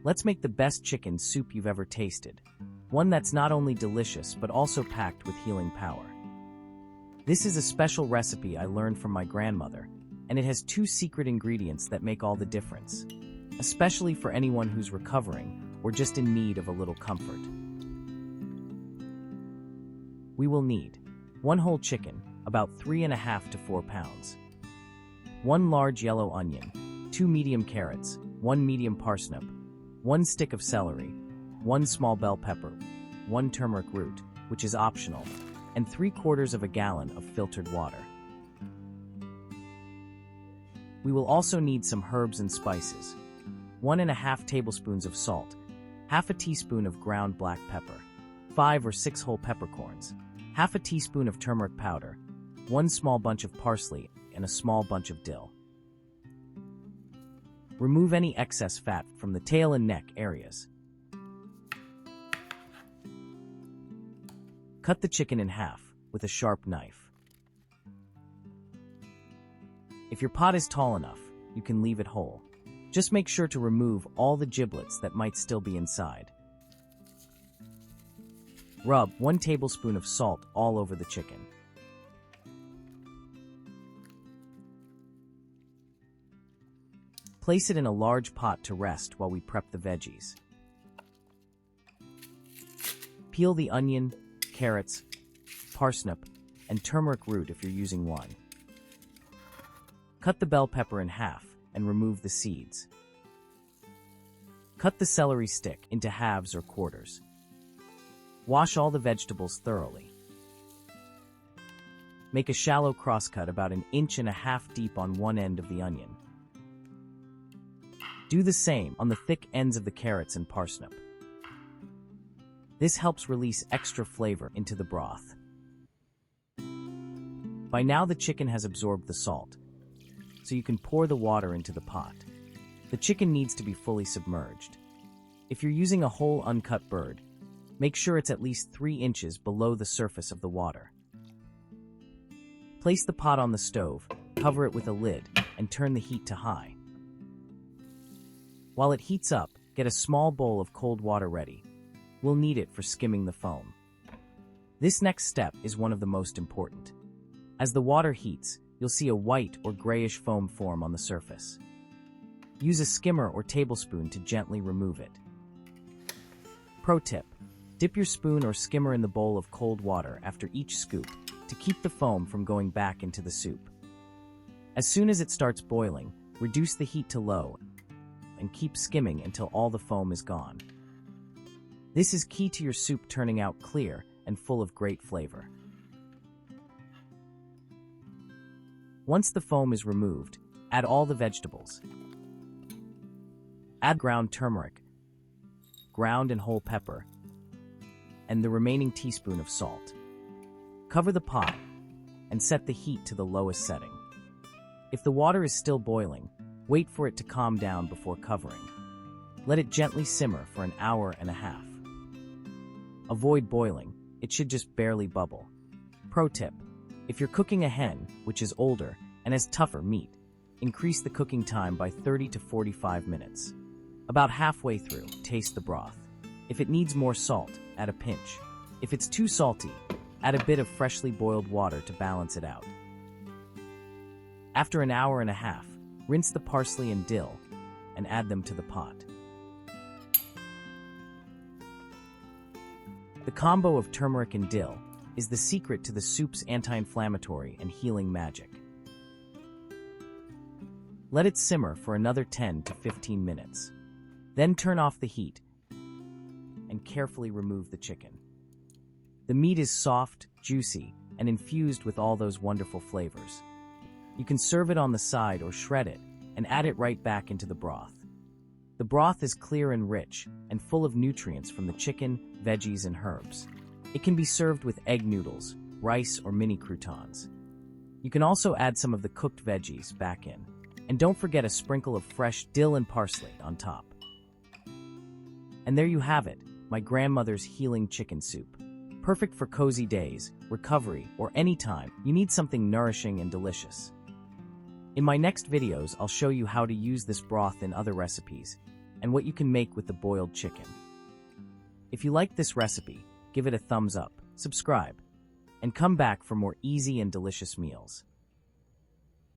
Let's make the best chicken soup you've ever tasted. One that's not only delicious but also packed with healing power. This is a special recipe I learned from my grandmother, and it has 2 secret ingredients that make all the difference, especially for anyone who's recovering or just in need of a little comfort. We will need 1 whole chicken, about 3.5 to 4 pounds, 1 large yellow onion, 2 medium carrots, 1 medium parsnip, 1 stick of celery, 1 small bell pepper, 1 turmeric root, which is optional, and 3/4 gallon of filtered water. We will also need some herbs and spices, 1.5 tablespoons of salt, half a teaspoon of ground black pepper, 5 or 6 whole peppercorns, half a teaspoon of turmeric powder, 1 small bunch of parsley, and a small bunch of dill. Remove any excess fat from the tail and neck areas. Cut the chicken in half with a sharp knife. If your pot is tall enough, you can leave it whole. Just make sure to remove all the giblets that might still be inside. Rub 1 tablespoon of salt all over the chicken. Place it in a large pot to rest while we prep the veggies. Peel the onion, carrots, parsnip, and turmeric root if you're using 1. Cut the bell pepper in half and remove the seeds. Cut the celery stick into halves or quarters. Wash all the vegetables thoroughly. Make a shallow crosscut about 1.5 inches deep on one end of the onion. Do the same on the thick ends of the carrots and parsnip. This helps release extra flavor into the broth. By now the chicken has absorbed the salt, so you can pour the water into the pot. The chicken needs to be fully submerged. If you're using a whole uncut bird, make sure it's at least 3 inches below the surface of the water. Place the pot on the stove, cover it with a lid, and turn the heat to high. While it heats up, get a small bowl of cold water ready. We'll need it for skimming the foam. This next step is one of the most important. As the water heats, you'll see a white or grayish foam form on the surface. Use a skimmer or tablespoon to gently remove it. Pro tip: dip your spoon or skimmer in the bowl of cold water after each scoop to keep the foam from going back into the soup. As soon as it starts boiling, reduce the heat to low and keep skimming until all the foam is gone. This is key to your soup turning out clear and full of great flavor. Once the foam is removed, add all the vegetables. Add ground turmeric, ground and whole pepper, and the remaining teaspoon of salt. Cover the pot and set the heat to the lowest setting. If the water is still boiling, wait for it to calm down before covering. Let it gently simmer for 1.5 hours. Avoid boiling, it should just barely bubble. Pro tip: if you're cooking a hen, which is older and has tougher meat, increase the cooking time by 30 to 45 minutes. About halfway through, taste the broth. If it needs more salt, add a pinch. If it's too salty, add a bit of freshly boiled water to balance it out. After 1.5 hours, rinse the parsley and dill and add them to the pot. The combo of turmeric and dill is the secret to the soup's anti-inflammatory and healing magic. Let it simmer for another 10 to 15 minutes. Then turn off the heat and carefully remove the chicken. The meat is soft, juicy, and infused with all those wonderful flavors. You can serve it on the side or shred it and add it right back into the broth. The broth is clear and rich and full of nutrients from the chicken, veggies, and herbs. It can be served with egg noodles, rice, or mini croutons. You can also add some of the cooked veggies back in. And don't forget a sprinkle of fresh dill and parsley on top. And there you have it, my grandmother's healing chicken soup. Perfect for cozy days, recovery, or any time you need something nourishing and delicious. In my next videos, I'll show you how to use this broth in other recipes, and what you can make with the boiled chicken. If you liked this recipe, give it a thumbs up, subscribe, and come back for more easy and delicious meals.